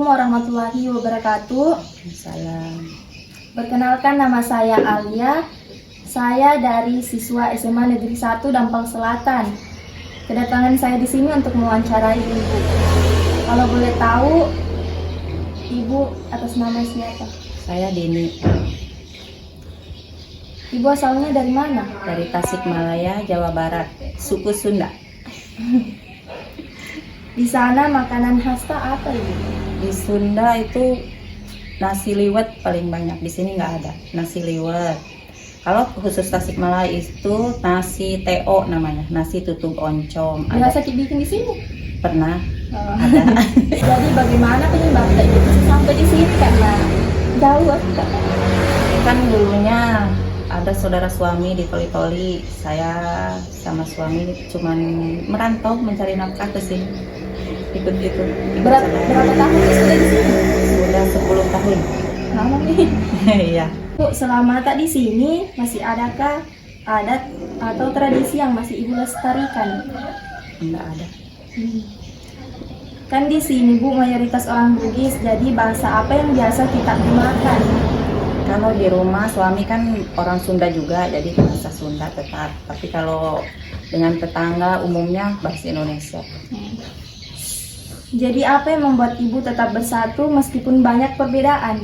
warahmatullahi wabarakatuh. Salam. Perkenalkan, nama saya Alia. Saya dari siswa SMA Negeri 1 Dampang Selatan. Kedatangan saya di sini untuk mewawancarai Ibu. Kalau boleh tahu, Ibu atas nama siapa? Saya Dini Ibu asalnya dari mana? dari Tasikmalaya, Jawa Barat, suku Sunda. Di sana makanan khasnya apa, Ibu? Di Sunda itu nasi liwet paling banyak. Di sini nggak ada nasi liwet. Kalau khusus Tasikmalaya itu nasi TO namanya, nasi tutuk oncom. Biasa bikin di sini? Pernah Oh. ada. Jadi bagaimana penyebabnya Ibu bisa sampai di sini? Karena jauh kan? Kan dulunya ada saudara suami di Toli-Toli. Saya sama suami cuman merantau mencari nafkah ke sini. Ikut gitu. Berapa tahun sudah di sini? Sudah 10 tahun. Lama nih. Iya. Bu, selama tak di sini masih adakah adat atau tradisi yang masih Ibu lestarikan? Enggak ada. Kan di sini Bu mayoritas orang Bugis, jadi bahasa apa yang biasa kita gunakan? Kalau di rumah suami kan orang Sunda juga, jadi bahasa Sunda tetap. Tapi kalau dengan tetangga umumnya bahasa Indonesia. Jadi apa yang membuat Ibu tetap bersatu meskipun banyak perbedaan?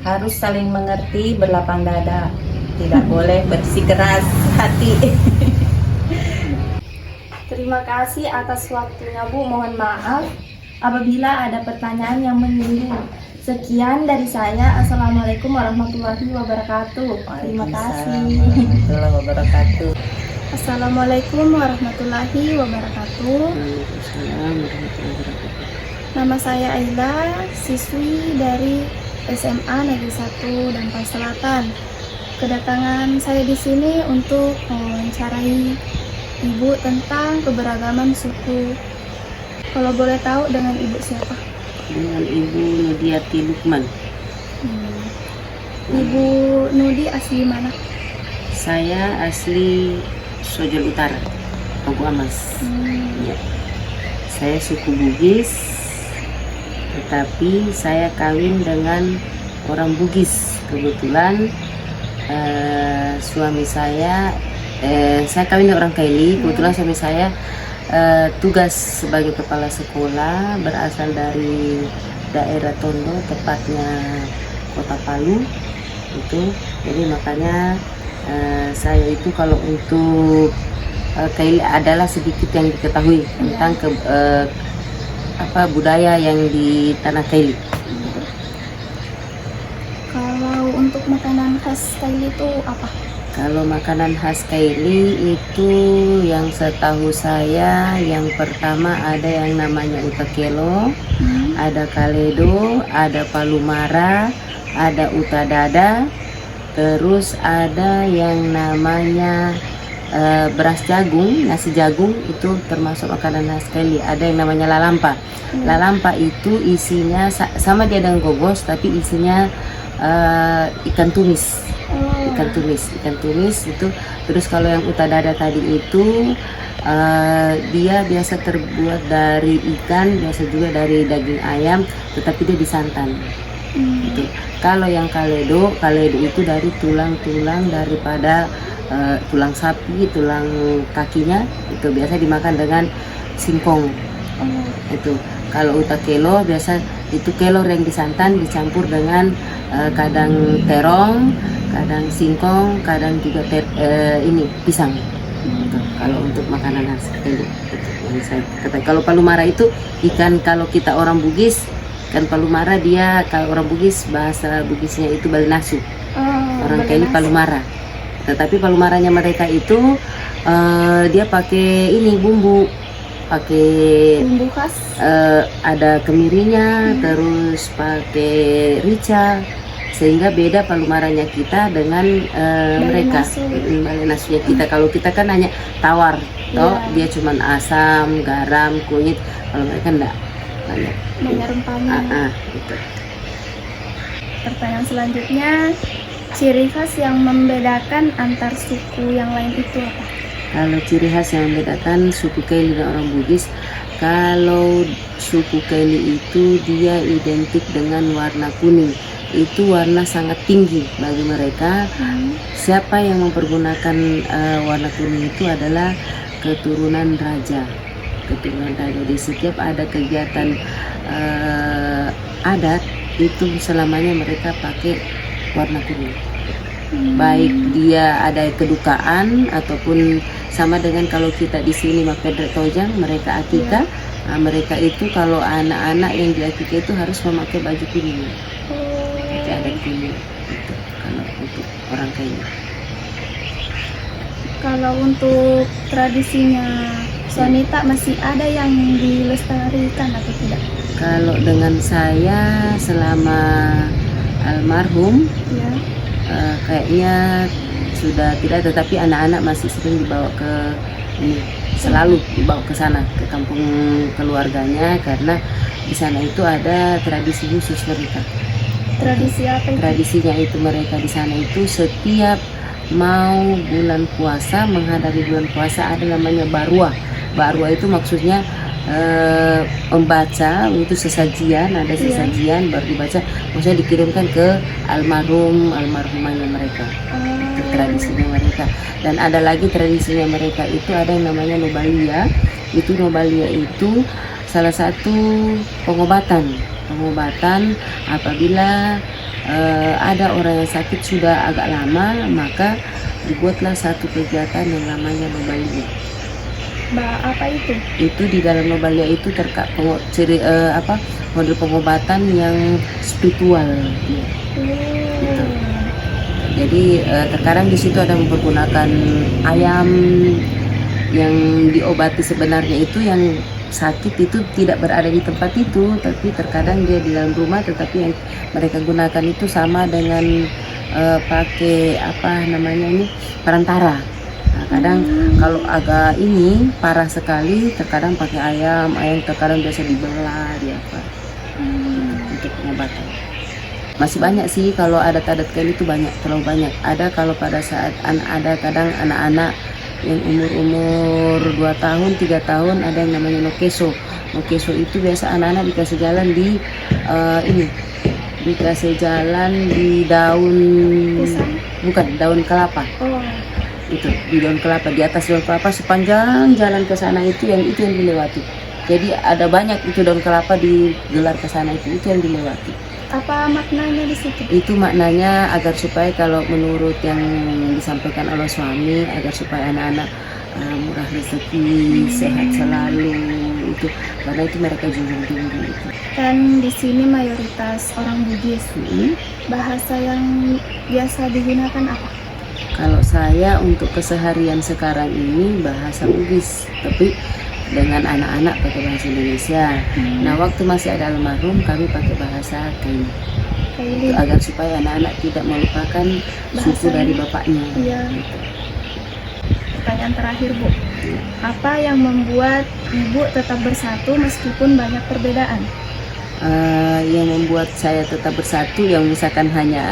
Harus saling mengerti, berlapang dada. Tidak boleh bersikeras hati. Terima kasih atas waktunya Bu, mohon maaf apabila ada pertanyaan yang menyinggung. Sekian dari saya. Assalamualaikum warahmatullahi wabarakatuh. Terima kasih. Warahmatullahi wabarakatuh. Assalamualaikum warahmatullahi wabarakatuh. Nama saya Aila, siswi dari SMA Negeri 1 Dampang Selatan. Kedatangan saya di sini untuk mewawancarai Ibu tentang keberagaman suku. Kalau boleh tahu, dengan Ibu siapa? Dengan Ibu Nudiati Lukman. Ibu Nudi asli mana? Saya asli Sojol Utara, Pagu Amas. Ya. Saya suku Bugis, tetapi saya kawin dengan orang Bugis. Kebetulan suami saya kawin dengan orang Kaili. Kebetulan suami saya tugas sebagai kepala sekolah, berasal dari daerah Tondo, tepatnya Kota Palu itu. Jadi makanya saya itu kalau untuk Kaili adalah sedikit yang diketahui tentang budaya yang di tanah Kaili. Kalau untuk makanan khas Kaili itu apa? Kalau makanan khas Kaili itu yang setahu saya, yang pertama ada yang namanya utakelo, ada kaledo, ada palumara, ada utadada, terus ada yang namanya beras jagung, nasi jagung, itu termasuk makanan khas Kaili. Ada yang namanya lalampa. Lalampa itu isinya sama dia dengan gogos, tapi isinya ikan tumis. Ikan tumis itu. Terus kalau yang utadada tadi itu dia biasa terbuat dari ikan, biasa juga dari daging ayam, tetapi dia disantan. Gitu. Kalau yang kaledo itu dari tulang-tulang daripada tulang sapi, tulang kakinya, itu biasa dimakan dengan singkong. Itu. Kalau utakelo biasa itu kelor yang disantan dicampur dengan kadang terong, kadang singkong, kadang juga pisang. Gitu. Kalau untuk makanan khas Kaili, kalau palumara itu ikan, kalau kita orang Bugis kan palumara, dia kalau orang Bugis bahasa Bugisnya itu balinasu. Orang Kaili palumara. Tetapi palumaranya mereka itu dia pakai bumbu khas. Ada kemirinya, terus pakai rica, sehingga beda palumaranya kita dengan mereka. Balenasunya kita, kalau kita kan hanya tawar, dia cuman asam, garam, kunyit. Kalau mereka enggak, banyak rempahnya. Gitu. Pertanyaan selanjutnya, ciri khas yang membedakan antar suku yang lain itu apa? Kalau ciri khas yang membedakan suku Kaili dan orang Bugis, Kalau suku Kaili itu dia identik dengan warna kuning. Itu warna sangat tinggi bagi mereka. Siapa yang mempergunakan warna kuning itu adalah keturunan raja. Keturunan raja. Di setiap ada kegiatan adat itu selamanya mereka pakai warna kuning. Baik dia ada kedukaan ataupun sama dengan kalau kita di sini pakai tojang, mereka akikah. Mereka itu kalau anak-anak yang di akikah itu harus memakai baju kuning. Pakai adat kuning. Itu kalau untuk orang kaya. Kalau untuk tradisinya wanita masih ada yang dilestarikan atau tidak? Kalau dengan saya selama almarhum Ya. kayaknya sudah tidak, tetapi anak-anak masih sering dibawa ke ini, selalu dibawa ke sana, ke kampung keluarganya, karena di sana itu ada tradisi khusus mereka. Tradisi apa itu? Tradisinya itu mereka di sana itu setiap mau bulan puasa, menghadapi bulan puasa ada namanya barwa. Barwa itu maksudnya membaca untuk sesajian, ada sesajian baru dibaca, maksudnya dikirimkan ke almarhumahnya mereka. Itu tradisinya mereka. Dan ada lagi tradisinya mereka itu ada yang namanya nobalia. Itu nobalia itu salah satu pengobatan apabila ada orang yang sakit sudah agak lama, maka dibuatlah satu kegiatan yang namanya nobalia. Apa itu? Itu di dalam nobalia itu model pengobatan yang spiritual. Ya. Gitu. Jadi terkadang di situ ada mempergunakan ayam yang diobati, sebenarnya itu yang sakit itu tidak berada di tempat itu, tapi terkadang dia di dalam rumah, tetapi yang mereka gunakan itu sama dengan pakai perantara. Nah, kadang kalau agak ini parah sekali, terkadang pakai ayam terkadang biasa dibelah untuk pengobatan. Masih banyak sih kalau adat-adat Kaili itu banyak, terlalu banyak. Ada kalau pada saat ada kadang anak-anak yang umur 2 tahun, 3 tahun ada yang namanya nokeso. Nokeso itu biasa anak-anak dikasih jalan dikasih jalan di daun daun kelapa. Itu di daun kelapa, di atas daun kelapa sepanjang jalan ke sana itu yang dilewati. Jadi ada banyak itu daun kelapa digelar ke sana itu yang dilewati. Apa maknanya di situ? Itu maknanya agar supaya kalau menurut yang disampaikan oleh suami, agar supaya anak-anak murah rezeki, sehat selalu, itu karena itu mereka junjung tinggi itu. Kan di sini mayoritas orang Bugis. Bahasa yang biasa digunakan apa? Kalau saya untuk keseharian sekarang ini bahasa Bugis, tapi dengan anak-anak pakai bahasa Indonesia. Nah, waktu masih ada almarhum kami pakai bahasa Kaili. Itu agar supaya anak-anak tidak melupakan suku dari bapaknya. Iya. Pertanyaan terakhir, Bu. Apa yang membuat Ibu tetap bersatu meskipun banyak perbedaan? Yang membuat saya tetap bersatu, yang misalkan hanya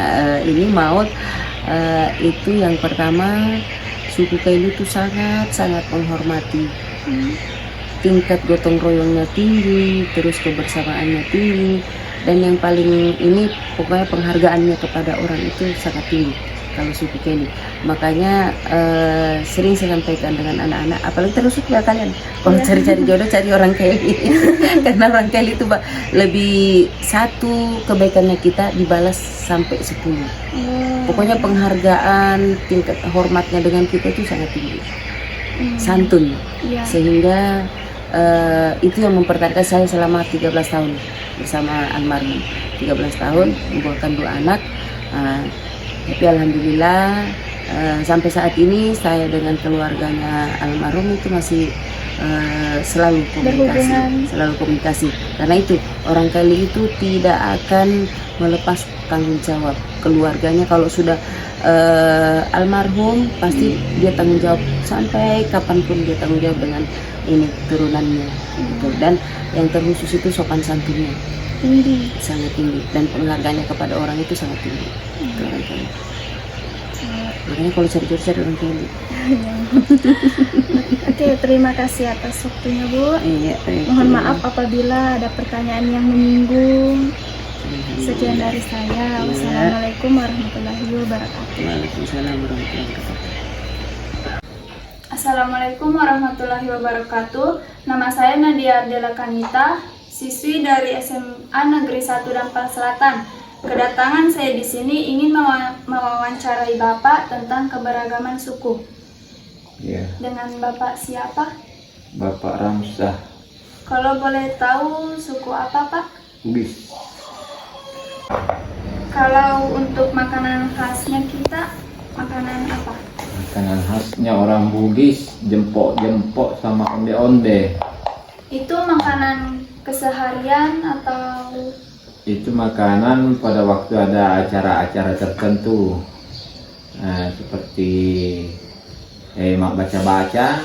maut, itu yang pertama, suku Kaili itu sangat menghormati. Tingkat gotong royongnya tinggi, terus kebersamaannya tinggi, dan yang paling ini pokoknya penghargaannya kepada orang itu sangat tinggi kalau suku Kaili. Makanya sering saya sampaikan dengan anak-anak, apalagi terus ya kalian kalau cari-cari jodoh cari orang Kaili. Karena orang Kaili itu lebih, satu kebaikannya kita dibalas sampai 10. Pokoknya penghargaan, tingkat hormatnya dengan kita itu sangat tinggi. Santun. Sehingga itu yang mempertahankan saya selama 13 tahun bersama almarhum. 13 tahun membuahkan 2 anak. Tapi alhamdulillah sampai saat ini saya dengan keluarganya almarhum itu masih selalu komunikasi. Karena itu orang Kaili itu tidak akan melepas tanggung jawab keluarganya. Kalau sudah almarhum pasti dia tanggung jawab sampai kapanpun, dia tanggung jawab dengan turunannya. Dan yang terkhusus itu sopan santunnya sangat tinggi, dan penghargaannya kepada orang itu sangat tinggi. Makanya kalau cari orang Kelly. Oke, terima kasih atas waktunya Bu. Iya, Mohon maaf apabila ada pertanyaan yang menyinggung. Sekian dari saya. Wassalamualaikum warahmatullahi wabarakatuh. Waalaikumsalam warahmatullahi wabarakatuh. Assalamualaikum warahmatullahi wabarakatuh. Nama saya Nadia Ardela Kanita, siswi dari SMA Negeri 1 Dampal Selatan. Kedatangan saya di sini ingin mewawancarai Bapak tentang keberagaman suku. Ya, Dengan Bapak siapa? Bapak Ramsah Kalau boleh tahu suku apa, Pak? Bugis. Kalau untuk makanan khasnya kita, makanan apa? Makanan khasnya orang Bugis, jempok-jempok sama onde-onde. Itu makanan keseharian atau Itu makanan pada waktu ada acara-acara tertentu. Nah, seperti mak baca-baca,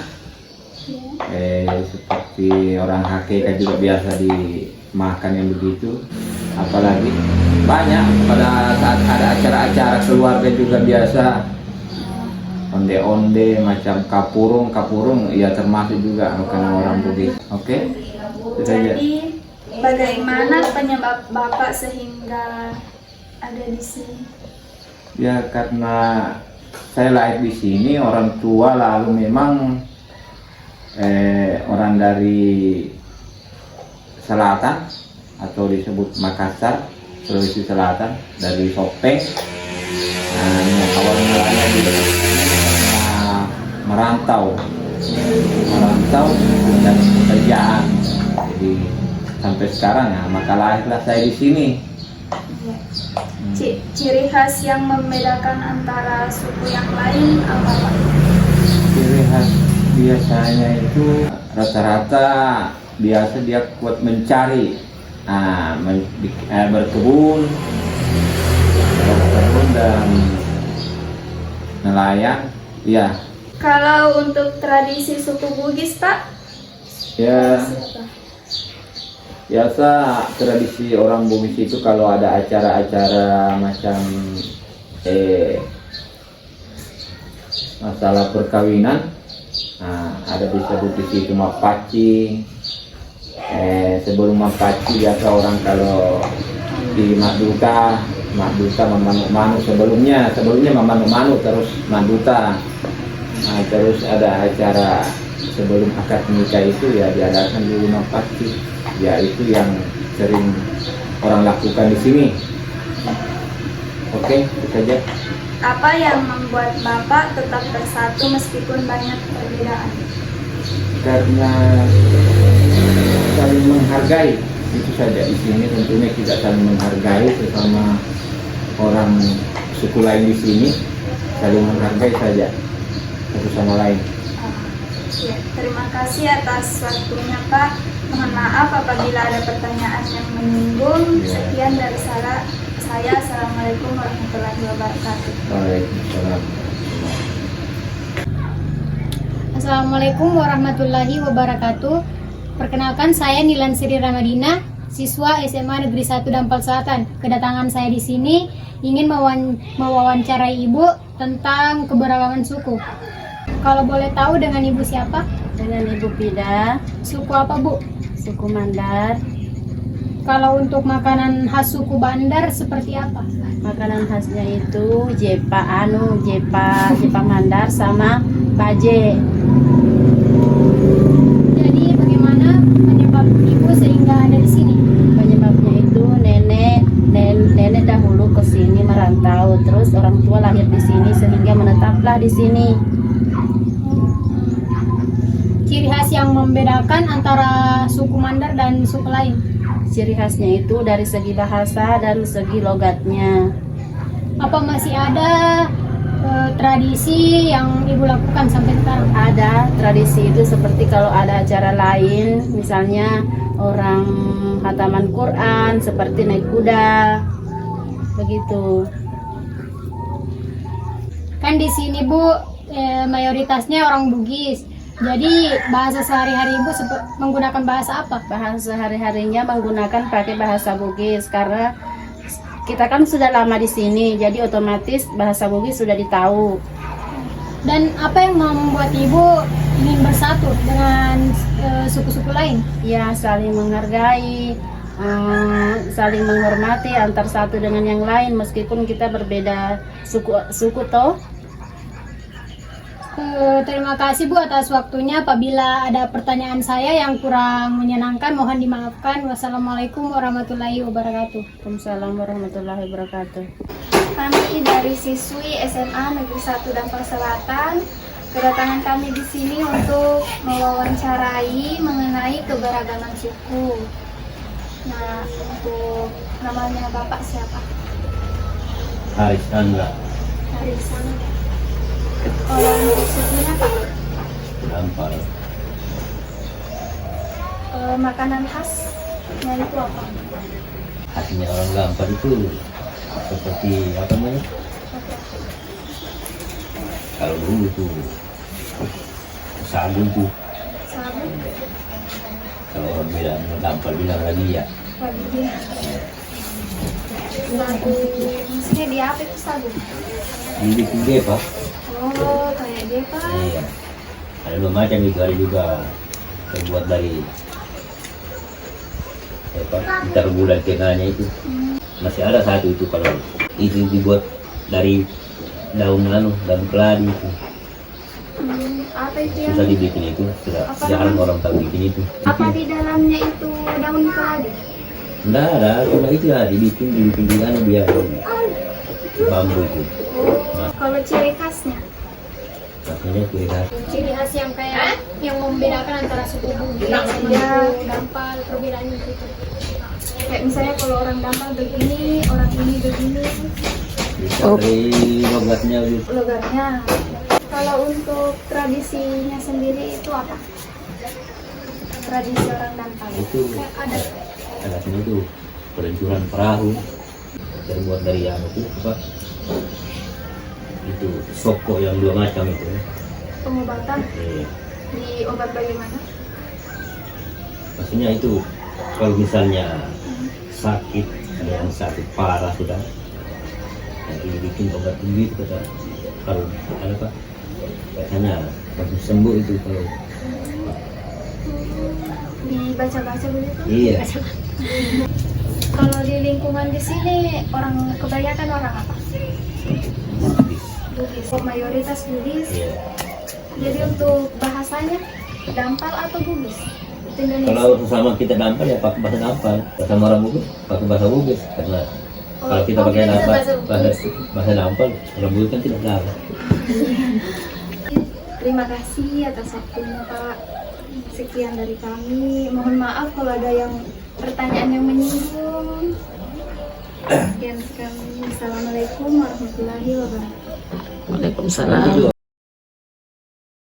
ya? seperti orang hakikat juga biasa dimakan yang begitu. Apalagi banyak pada saat ada acara-acara keluarga juga biasa onde-onde macam kapurung ya termasuk juga makanan orang Bugis. Oke, itu saja. Jadi bagaimana penyebab Bapak sehingga ada di sini? Ya karena saya lahir di sini, orang tua lalu memang orang dari selatan atau disebut Makassar, Sulawesi Selatan, dari Sopeng. Nah, awal mulanya di merantau dan pekerjaan. Jadi sampai sekarang ya, maka lahirlah saya di sini. Ya. Ciri khas yang membedakan antara suku yang lain apa, Pak? Ciri khas biasanya itu rata-rata biasa dia kuat mencari, berkebun dan nelayan. Ya, Kalau untuk tradisi suku Bugis, Pak? ya Siapa? biasa tradisi orang Bugis itu kalau ada acara-acara macam masalah perkawinan, ada disebut di situ mapaci. Sebelum mapaci biasa orang kalau di Maduta memanuk-manuk sebelumnya memanuk-manuk terus Maduta. Terus ada acara sebelum akad nikah itu ya diadakan dulu mapaci. Ya itu yang sering orang lakukan di sini. Oke, itu saja. Apa yang membuat Bapak tetap bersatu meskipun banyak perbedaan? Karena saling menghargai, itu saja. Di sini tentunya kita saling menghargai sesama orang suku lain di sini, saling menghargai saja satu sama lain. Ya, terima kasih atas waktunya, Pak. Mohon maaf apabila ada pertanyaan yang menyinggung. Ya. Sekian dari saya. Assalamualaikum warahmatullahi wabarakatuh. Waalaikumsalam. Assalamualaikum warahmatullahi wabarakatuh. Perkenalkan, saya Nilan Sri Ramadina, siswa SMA Negeri 1 Dampal Selatan. Kedatangan saya di sini ingin mewawancarai Ibu tentang keberagaman suku. Kalau boleh tahu dengan Ibu siapa? Dengan Ibu Pida, Suku apa, Bu? suku Mandar. Kalau untuk makanan khas suku Bandar seperti apa? Makanan khasnya itu jepa Mandar sama baje. Jadi bagaimana penyebab Ibu sehingga ada di sini? Penyebabnya itu nenek dahulu ke sini merantau, terus orang tua lahir di sini sehingga menetaplah di sini. Ciri khas yang membedakan antara suku Mandar dan suku lain? Ciri khasnya itu dari segi bahasa dan segi logatnya. Apa masih ada tradisi yang Ibu lakukan sampai sekarang? Ada tradisi itu seperti kalau ada acara lain, misalnya orang khataman Quran, seperti naik kuda, begitu. Kan di sini Bu mayoritasnya orang Bugis. Jadi bahasa sehari-hari Ibu menggunakan bahasa apa? Bahasa hari-harinya menggunakan pakai bahasa Bugis karena kita kan sudah lama di sini, jadi otomatis bahasa Bugis sudah ditahu. Dan apa yang mau membuat ibu ingin bersatu dengan suku-suku lain? Ya, saling menghargai, saling menghormati antar satu dengan yang lain meskipun kita berbeda suku toh. Terima kasih Bu atas waktunya. Apabila ada pertanyaan saya yang kurang menyenangkan, mohon dimaafkan. Wassalamualaikum warahmatullahi wabarakatuh. Waalaikumsalam warahmatullahi wabarakatuh. Kami dari siswi SMA Negeri 1 Dampal Selatan, kedatangan kami di sini untuk mewawancarai mengenai keberagaman suku. Nah, untuk namanya Bapak siapa? Haris Angga, Haris. Kalau untuk sukunya Pak, Dampal. makanan khasnya itu apa? Hatinya orang Dampal itu seperti apa namanya? Kalau dulu tuh sagu tuh, Sagu, kalau orang bilang Dampal bilang lagi ya. lagi dia. Sagu, maksudnya di apa itu sagu? Bikin depa, Oh, kayak dia Pak. iya. Ada dua macam itu, ada juga terbuat dari apa? Ditaruh gula di tengahnya itu. Masih ada satu itu kalau itu dibuat dari daun keladi itu. Apa itu yang? Susah dibikin itu, sudah Apa jarang namanya? orang tahu bikin itu. Apa di dalamnya itu daun keladi? Enggak ada, cuma itu lah dibikin di anu biar bambu itu. Kalau ciri khasnya? Maksudnya ciri khas. Ciri khas yang kayak yang membedakan antara suku Bugis sama Ya. suku Dampal, perbedaannya gitu. Kayak misalnya kalau orang Dampal begini, orang ini begini, Bisa dari logatnya gitu. logatnya. Kalau untuk tradisinya sendiri itu apa? Tradisi orang Dampal Itu kayak ada. ada sini tuh perencuran perahu terbuat dari anu tuh apa? Itu soko yang dua macam itu. Pengobatan Eh, di obat bagaimana? maksudnya itu kalau misalnya sakit, ada yang sakit parah sudah, nanti dibikin obat tinggi itu kata kalau ada apa? Katanya langsung sembuh itu kalau Dibaca-baca begitu? iya. Kalau di lingkungan di sini orang kebanyakan orang apa? Bugis. Mayoritas Bugis. Iya. Jadi untuk bahasanya Dampal atau Bugis? Itu Indonesia. Kalau sesama kita Dampal ya pakai bahasa Dampal, sesama orang Bugis pakai bahasa Bugis karena kalau kita pakai kita Dampal, bahasa bahasa Dampal, orang Bugis kan tidak tahu. Terima kasih atas waktunya Pak. Sekian dari kami. Mohon maaf kalau ada yang pertanyaan yang menyinggung. Sekian sekali. Assalamualaikum warahmatullahi wabarakatuh. Waalaikumsalam. Itu